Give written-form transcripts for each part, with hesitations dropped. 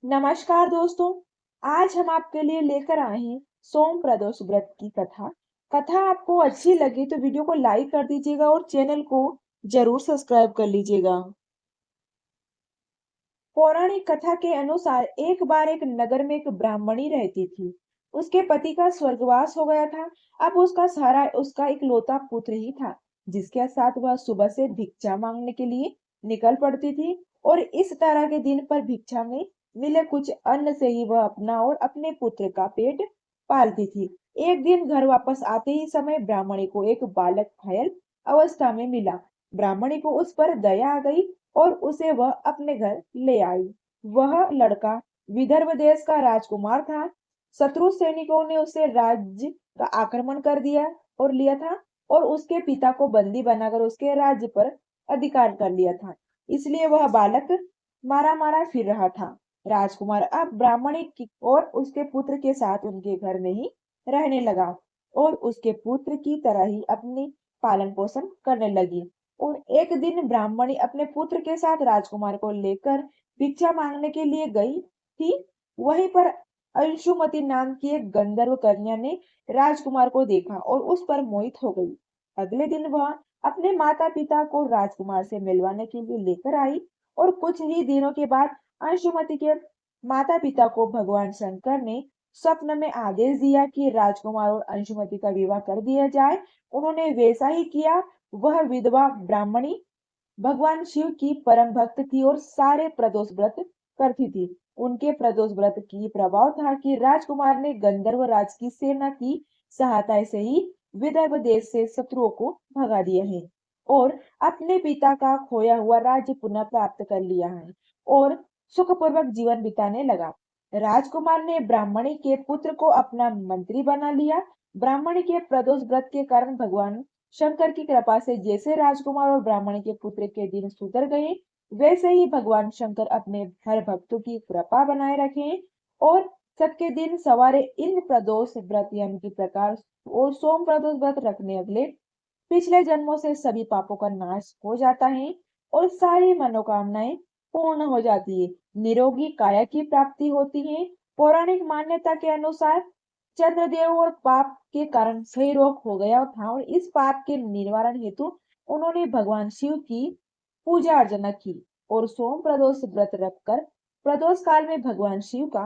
नमस्कार दोस्तों। आज हम आपके लिए लेकर आए हैं सोम प्रदोष व्रत की कथा। कथा आपको अच्छी लगी तो वीडियो को लाइक कर दीजिएगा और चैनल को जरूर सब्सक्राइब कर लीजिएगा। पौराणिक कथा के अनुसार एक बार एक नगर में एक ब्राह्मणी रहती थी। उसके पति का स्वर्गवास हो गया था। अब उसका सहारा उसका इकलौता पुत्र ही था, जिसके साथ वह सुबह से भिक्षा मांगने के लिए निकल पड़ती थी। और इस तरह के दिन पर भिक्षा में मिले कुछ अन्न से ही वह अपना और अपने पुत्र का पेट पालती थी। एक दिन घर वापस आते ही समय ब्राह्मणी को एक बालक घायल अवस्था में मिला। ब्राह्मणी को उस पर दया आ गई और उसे वह अपने घर ले आई। वह लड़का विदर्भ देश का राजकुमार था। शत्रु सैनिकों ने उसे राज्य का आक्रमण कर दिया और लिया था और उसके पिता को बंदी बनाकर उसके राज्य पर अधिकार कर लिया था। इसलिए वह बालक मारा मारा फिर रहा था। राजकुमार अब ब्राह्मणी की और उसके पुत्र के साथ उनके घर में ही रहने लगा और उसके पुत्र की तरह ही अपनी पालन पोषण करने लगी। और एक दिन ब्राह्मणी अपने पुत्र के साथ राजकुमार को लेकर भिक्षा मांगने के लिए गई थी। वहीं पर अंशुमति नाम की एक गंधर्व कन्या ने राजकुमार को देखा और उस पर मोहित हो गई। अगले दिन वह अपने माता पिता को राजकुमार से मिलवाने के लिए लेकर आई और कुछ ही दिनों के बाद अंशुमति के माता पिता को भगवान शंकर ने स्वप्न में आदेश दिया कि राजकुमार और अंशुमति का विवाह कर दिया जाए। उन्होंने वैसा ही किया। वह विधवा ब्राह्मणी भगवान शिव की परम भक्त थी और सारे प्रदोष व्रत करती थी। उनके प्रदोष व्रत की प्रभाव था कि राजकुमार ने गंधर्व राज की सेना की सहायता से ही विदर्भ देश से शत्रुओं को भगा दिया है और अपने पिता का खोया हुआ राज्य पुनः प्राप्त कर लिया है और सुखपूर्वक जीवन बिताने लगा। राजकुमार ने ब्राह्मणी के पुत्र को अपना मंत्री बना लिया। ब्राह्मणी के प्रदोष व्रत के कारण भगवान शंकर की कृपा से जैसे राजकुमार और ब्राह्मण के पुत्र के दिन सुधर गए, वैसे ही भगवान शंकर अपने हर भक्तों की कृपा बनाए रखें और सबके दिन सवारे इन प्रदोष व्रत यानी कि प्रकाश और सोम प्रदोष व्रत रखने अगले पिछले जन्मों से सभी पापों का नाश हो जाता है और सारी मनोकामनाएं पूर्ण हो जाती है। निरोगी काया की प्राप्ति होती है। पौराणिक मान्यता के अनुसार चंद्रदेव और पाप के कारण क्षय रोग हो गया था और इस पाप के निवारण हेतु उन्होंने भगवान शिव की पूजा अर्चना की और सोम प्रदोष व्रत रखकर प्रदोष काल में भगवान शिव का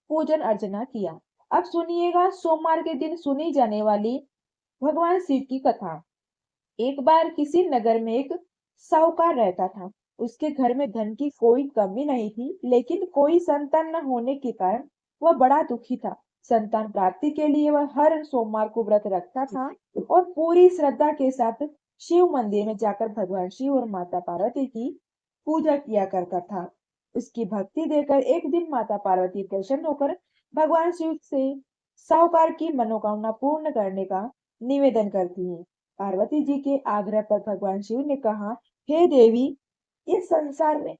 पूजन अर्चना किया। अब सुनिएगा सोमवार के दिन सुनी जाने वाली भगवान शिव की कथा। एक बार किसी नगर में एक साहूकार रहता था। उसके घर में धन की कोई कमी नहीं थी, लेकिन कोई संतान न होने के कारण वह बड़ा दुखी था। संतान प्राप्ति के लिए वह हर सोमवार को व्रत रखता था और पूरी श्रद्धा के साथ शिव मंदिर में जाकर भगवान शिव और माता पार्वती की पूजा किया करता था। उसकी भक्ति देखकर एक दिन माता पार्वती प्रसन्न होकर भगवान शिव से साहूकार की मनोकामना पूर्ण करने का निवेदन करती है। पार्वती जी के आग्रह पर भगवान शिव ने कहा, हे देवी, इस संसार में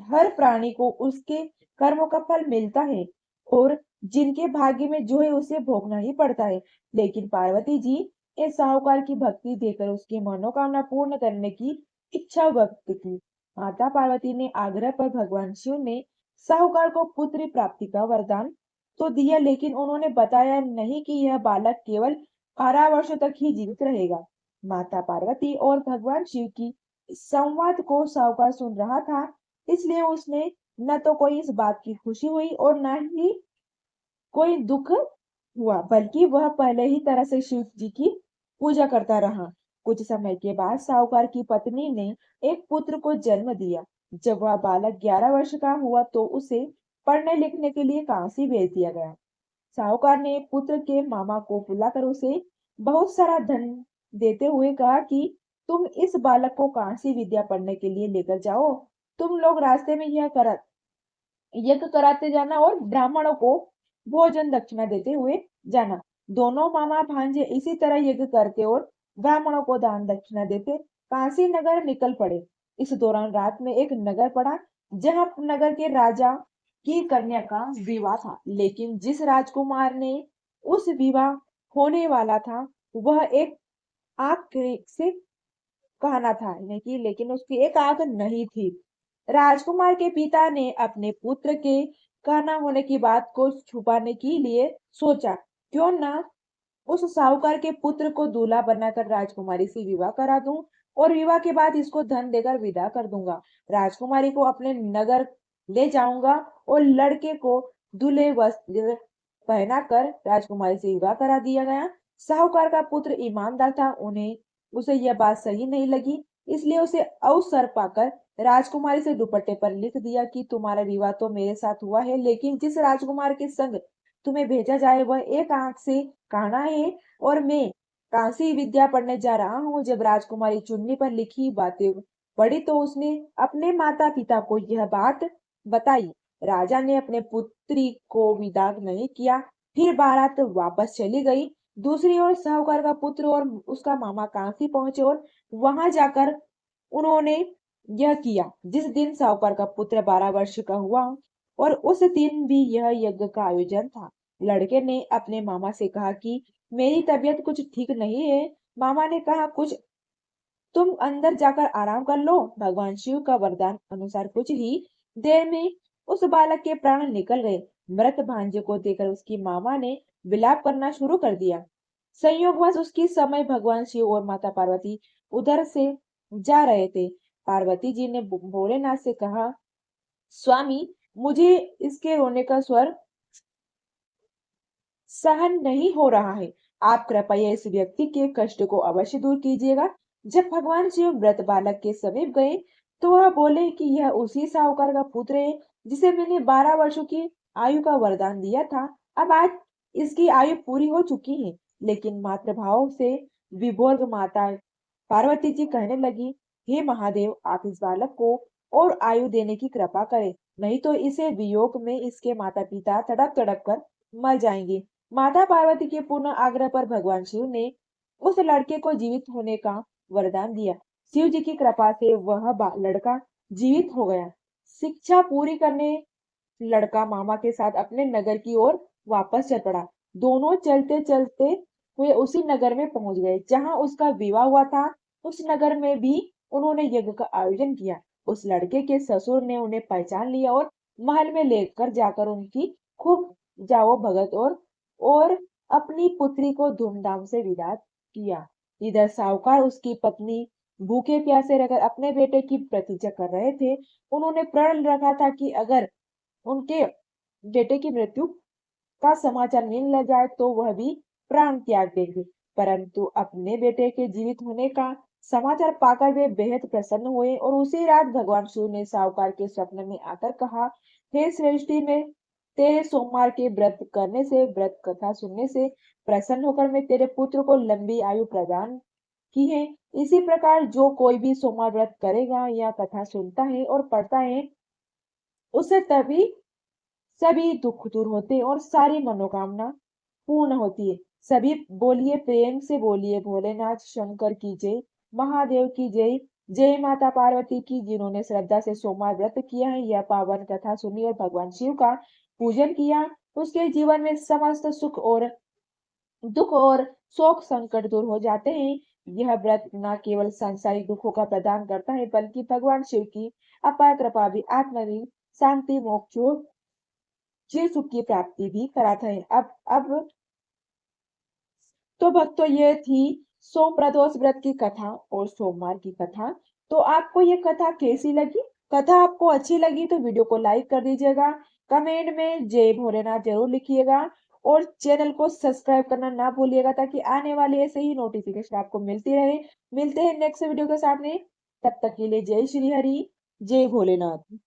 हर प्राणी को उसके कर्मों का फल मिलता है और जिनके भाग्य में जो है उसे भोगना ही पड़ता है। लेकिन पार्वती जी इस साहूकार की भक्ति देकर उसकी मनोकामना पूर्ण करने की इच्छा व्यक्त की। माता पार्वती ने आग्रह पर भगवान शिव ने साहूकार को पुत्री प्राप्ति का वरदान तो दिया, लेकिन उन्होंने बताया नहीं कि यह बालक केवल 12 वर्षों तक ही जीवित रहेगा। माता पार्वती और भगवान शिव की संवाद को साहूकार सुन रहा था, इसलिए उसने न तो कोई इस बात की खुशी हुई और न ही कोई दुख हुआ, बल्कि वह पहले ही तरह से शिव जी की पूजा करता रहा। कुछ समय के बाद साहूकार की पत्नी ने एक पुत्र को जन्म दिया। जब वह बालक 11 वर्ष का हुआ तो उसे पढ़ने लिखने के लिए काशी भेज दिया गया। साहूकार ने पुत्र के मामा को बुलाकर उसे बहुत सारा धन देते हुए कहा कि तुम इस बालक को काशी विद्या पढ़ने के लिए लेकर जाओ। तुम लोग रास्ते में यज्ञ कराते जाना और ब्राह्मणों को भोजन दक्षिणा देते हुए जाना। दोनों मामा भांजे इसी तरह यज्ञ करते और ब्राह्मणों को दान दक्षिणा देते काशी नगर निकल पड़े। इस दौरान रात में एक नगर पड़ा जहां नगर के राजा की कन्या का विवाह था, लेकिन जिस राजकुमार ने उस विवाह होने वाला था वह एक आग से कहना था नहीं, लेकिन उसकी एक आंख नहीं थी। राजकुमार के पिता ने अपने पुत्र के कहना होने की बात को छुपाने के लिए सोचा, क्यों ना उस साहूकार के पुत्र को दूल्हा बनाकर राजकुमारी से विवाह करा दूं और विवाह के बाद इसको धन देकर विदा कर दूंगा। राजकुमारी को अपने नगर ले जाऊंगा और लड़के को दूल्हे वस्त्र पहनाकर राजकुमारी से विवाह करा दिया गया। साहूकार का पुत्र ईमानदार था, उन्हें उसे यह बात सही नहीं लगी, इसलिए उसे अवसर पाकर राजकुमारी से दुपट्टे पर लिख दिया कि तुम्हारा विवाह तो मेरे साथ हुआ है, लेकिन जिस राजकुमार के संग तुम्हें भेजा जाए वह एक आंख से काना है और मैं कांसी विद्या पढ़ने जा रहा हूँ। जब राजकुमारी चुन्नी पर लिखी बातें पढ़ी तो उसने अपने माता पिता को यह बात बताई। राजा ने अपने पुत्री को विदा नहीं किया, फिर बारात वापस चली गई। दूसरी ओर साहूकार का पुत्र और उसका मामा कांसी पहुंचे और वहां जाकर उन्होंने यह किया। जिस दिन साहूकार का पुत्र 12 वर्ष का हुआ और उस दिन भी यह यज्ञ का आयोजन था। लड़के ने अपने मामा से कहा कि मेरी तबीयत कुछ ठीक नहीं है। मामा ने कहा कुछ तुम अंदर जाकर आराम कर लो। भगवान शिव का वरदान अनुसार कुछ ही देर में उस बालक के प्राण निकल गए। मृत भांजे को देखकर उसकी मामा ने विलाप करना शुरू कर दिया। संयोगवश उसकी समय भगवान शिव और माता पार्वती उधर से जा रहे थे। पार्वती जी ने भोलेनाथ से कहा, स्वामी, मुझे इसके रोने का स्वर सहन नहीं हो रहा है। आप कृपया इस व्यक्ति के कष्ट को अवश्य दूर कीजिएगा। जब भगवान शिव मृत बालक के समीप गए तो वह बोले कि यह उसी साहूकार का पुत्र है जिसे मैंने 12 वर्षों की आयु का वरदान दिया था। अब आज इसकी आयु पूरी हो चुकी है। लेकिन मातृभाव से विभोर माता पार्वती जी कहने लगी, हे महादेव, आप इस बालक को और आयु देने की कृपा करें, नहीं तो इसे वियोग में इसके माता पिता तड़प तड़प कर मर जाएंगे। माता पार्वती के पूर्ण आग्रह पर भगवान शिव ने उस लड़के को जीवित होने का वरदान दिया। शिव जी की कृपा से वह लड़का जीवित हो गया। शिक्षा पूरी करने लड़का मामा के साथ अपने नगर की ओर वापस चल पड़ा। दोनों चलते चलते हुए उसी नगर में पहुंच गए जहां उसका विवाह हुआ था। उस नगर में भी उन्होंने यज्ञ का आयोजन किया। उस लड़के के ससुर ने उन्हें पहचान लिया और महल में लेकर जाकर उनकी खूब जाओ भगत और अपनी पुत्री को धूमधाम से विदा किया। इधर साहूकार उसकी पत्नी भूखे प्यासे रहकर अपने बेटे की प्रतीक्षा कर रहे थे। उन्होंने प्रण रखा था कि अगर उनके बेटे की मृत्यु का समाचार मिल जाए तो वह भी प्राण त्याग देंगे। परंतु अपने बेटे के जीवित होने का समाचार पाकर वे बेहद प्रसन्न हुए और उसी रात भगवान शिव ने साहूकार के स्वप्न में आकर कहा, हे श्रेष्ठी, में तेरे सोमवार के व्रत करने से, व्रत कथा सुनने से प्रसन्न होकर मैं तेरे पुत्र को लंबी आयु प्रदान की है। इसी प्रकार जो कोई भी सोमवार व्रत करेगा या कथा सुनता है और पढ़ता है उससे तभी सभी दुख दूर होते हैं और सारी मनोकामना पूर्ण होती है। सभी बोलिए, प्रेम से बोलिए, भोलेनाथ शंकर की जय, महादेव की जय। जय माता पार्वती की। जिन्होंने श्रद्धा से सोमवार व्रत किया है, यह पावन कथा सुनी और भगवान शिव का पूजन किया, उसके जीवन में समस्त सुख और दुख और शोक संकट दूर हो जाते हैं। यह व्रत न केवल सांसारिक दुखों का प्रदान करता है बल्कि भगवान शिव की अपार कृपा भी आत्मा शांति, मोक्ष, चिर सुख की प्राप्ति भी कराता है। अब तो भक्तों, ये थी सोम प्रदोष व्रत की कथा और सोमवार की कथा। तो आपको ये कथा कैसी लगी? कथा आपको अच्छी लगी तो वीडियो को लाइक कर दीजिएगा, कमेंट में जय भोलेनाथ जरूर लिखिएगा और चैनल को सब्सक्राइब करना ना भूलिएगा ताकि आने वाले ऐसे ही नोटिफिकेशन आपको मिलती रहे। मिलते हैं नेक्स्ट वीडियो के साथ में, तब तक के लिए जय श्री हरि, जय भोलेनाथ।